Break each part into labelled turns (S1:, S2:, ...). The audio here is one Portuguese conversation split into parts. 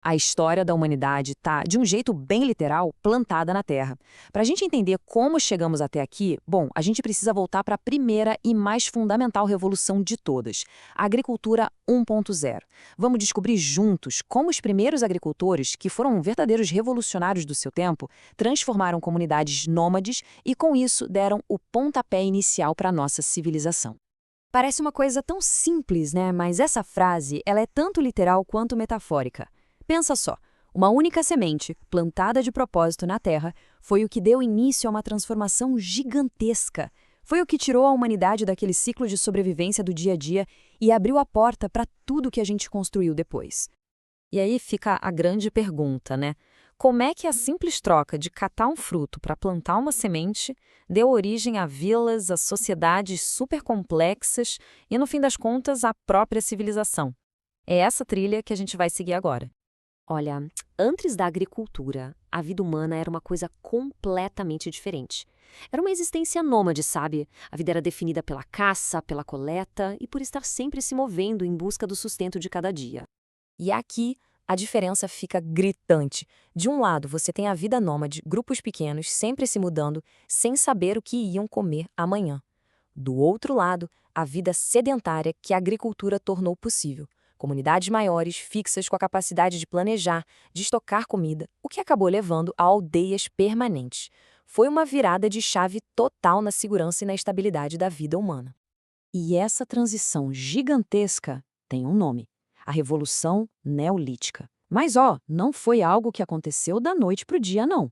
S1: A história da humanidade está, de um jeito bem literal, plantada na Terra. Para a gente entender como chegamos até aqui, bom, a gente precisa voltar para a primeira e mais fundamental revolução de todas, a agricultura 1.0. Vamos descobrir juntos como os primeiros agricultores, que foram verdadeiros revolucionários do seu tempo, transformaram comunidades nômades e, com isso, deram o pontapé inicial para a nossa civilização.
S2: Parece uma coisa tão simples, né? Mas essa frase, ela é tanto literal quanto metafórica. Pensa só, uma única semente, plantada de propósito na Terra, foi o que deu início a uma transformação gigantesca. Foi o que tirou a humanidade daquele ciclo de sobrevivência do dia a dia e abriu a porta para tudo que a gente construiu depois.
S1: E aí fica a grande pergunta, né? Como é que a simples troca de catar um fruto para plantar uma semente deu origem a vilas, a sociedades super complexas e, no fim das contas, a própria civilização? É essa trilha que a gente vai seguir agora.
S3: Olha, antes da agricultura, a vida humana era uma coisa completamente diferente. Era uma existência nômade, sabe? A vida era definida pela caça, pela coleta e por estar sempre se movendo em busca do sustento de cada dia.
S1: E aqui a diferença fica gritante. De um lado, você tem a vida nômade, grupos pequenos, sempre se mudando, sem saber o que iam comer amanhã. Do outro lado, a vida sedentária que a agricultura tornou possível. Comunidades maiores, fixas com a capacidade de planejar, de estocar comida, o que acabou levando a aldeias permanentes. Foi uma virada de chave total na segurança e na estabilidade da vida humana. E essa transição gigantesca tem um nome: a Revolução Neolítica. Mas, não foi algo que aconteceu da noite para o dia, não.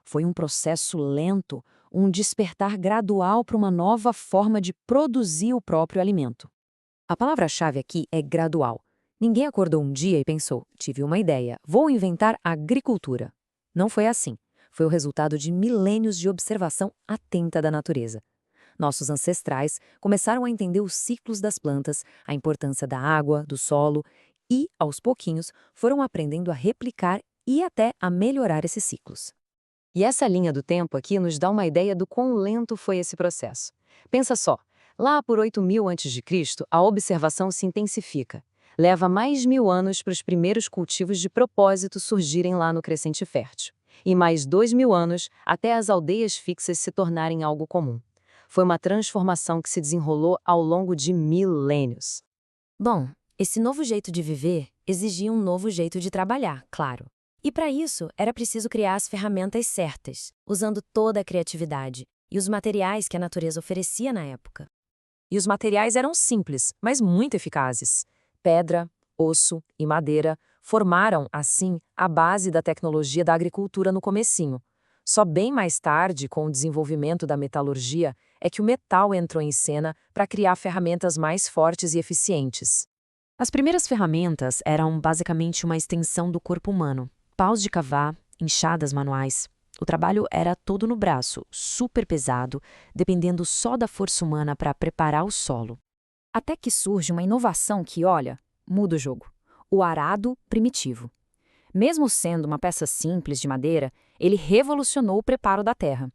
S1: Foi um processo lento, um despertar gradual para uma nova forma de produzir o próprio alimento. A palavra-chave aqui é gradual. Ninguém acordou um dia e pensou, tive uma ideia, vou inventar agricultura. Não foi assim. Foi o resultado de milênios de observação atenta da natureza. Nossos ancestrais começaram a entender os ciclos das plantas, a importância da água, do solo e, aos pouquinhos, foram aprendendo a replicar e até a melhorar esses ciclos. E essa linha do tempo aqui nos dá uma ideia do quão lento foi esse processo. Pensa só, lá por 8.000 a.C., a observação se intensifica. Leva mais de 1.000 anos para os primeiros cultivos de propósito surgirem lá no Crescente Fértil. E mais 2.000 anos até as aldeias fixas se tornarem algo comum. Foi uma transformação que se desenrolou ao longo de milênios.
S2: Bom, esse novo jeito de viver exigia um novo jeito de trabalhar, claro. E para isso, era preciso criar as ferramentas certas, usando toda a criatividade e os materiais que a natureza oferecia na época.
S1: E os materiais eram simples, mas muito eficazes. Pedra, osso e madeira formaram, assim, a base da tecnologia da agricultura no comecinho. Só bem mais tarde, com o desenvolvimento da metalurgia, é que o metal entrou em cena para criar ferramentas mais fortes e eficientes. As primeiras ferramentas eram basicamente uma extensão do corpo humano. Paus de cavar, enxadas manuais. O trabalho era todo no braço, super pesado, dependendo só da força humana para preparar o solo. Até que surge uma inovação que, olha, muda o jogo. O arado primitivo. Mesmo sendo uma peça simples de madeira, ele revolucionou o preparo da terra.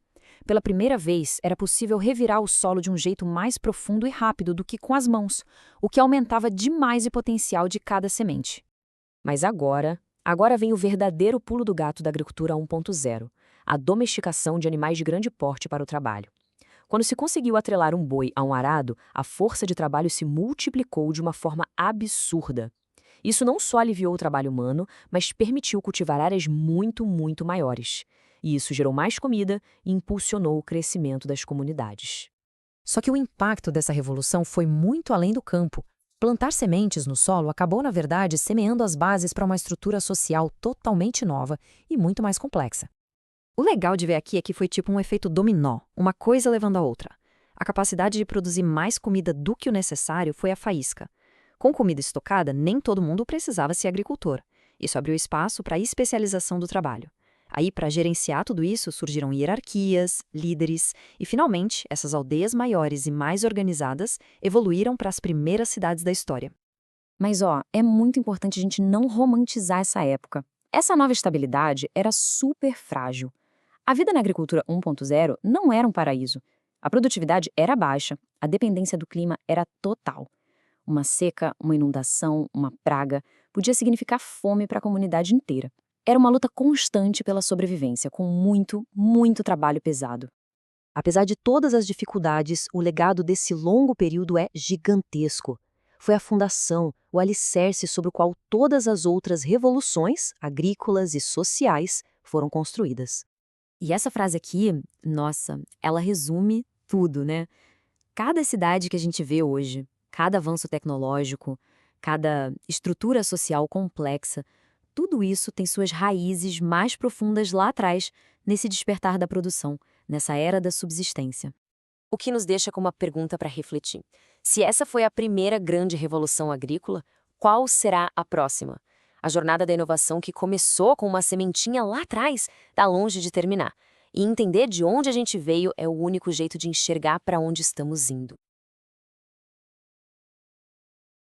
S1: Pela primeira vez, era possível revirar o solo de um jeito mais profundo e rápido do que com as mãos, o que aumentava demais o potencial de cada semente. Mas agora vem o verdadeiro pulo do gato da agricultura 1.0, a domesticação de animais de grande porte para o trabalho. Quando se conseguiu atrelar um boi a um arado, a força de trabalho se multiplicou de uma forma absurda. Isso não só aliviou o trabalho humano, mas permitiu cultivar áreas muito, muito maiores. E isso gerou mais comida e impulsionou o crescimento das comunidades. Só que o impacto dessa revolução foi muito além do campo. Plantar sementes no solo acabou, na verdade, semeando as bases para uma estrutura social totalmente nova e muito mais complexa. O legal de ver aqui é que foi tipo um efeito dominó, uma coisa levando a outra. A capacidade de produzir mais comida do que o necessário foi a faísca. Com comida estocada, nem todo mundo precisava ser agricultor. Isso abriu espaço para a especialização do trabalho. Aí, para gerenciar tudo isso, surgiram hierarquias, líderes e, finalmente, essas aldeias maiores e mais organizadas evoluíram para as primeiras cidades da história. Mas, é muito importante a gente não romantizar essa época. Essa nova estabilidade era super frágil. A vida na agricultura 1.0 não era um paraíso. A produtividade era baixa, a dependência do clima era total.
S2: Uma seca, uma inundação, uma praga, podia significar fome para a comunidade inteira. Era uma luta constante pela sobrevivência, com muito, muito trabalho pesado.
S1: Apesar de todas as dificuldades, o legado desse longo período é gigantesco. Foi a fundação, o alicerce sobre o qual todas as outras revoluções, agrícolas e sociais, foram construídas.
S2: E essa frase aqui, nossa, ela resume tudo, né? Cada cidade que a gente vê hoje, cada avanço tecnológico, cada estrutura social complexa, tudo isso tem suas raízes mais profundas lá atrás, nesse despertar da produção, nessa era da subsistência.
S3: O que nos deixa com uma pergunta para refletir. Se essa foi a primeira grande revolução agrícola, qual será a próxima? A jornada da inovação que começou com uma sementinha lá atrás está longe de terminar. E entender de onde a gente veio é o único jeito de enxergar para onde estamos indo.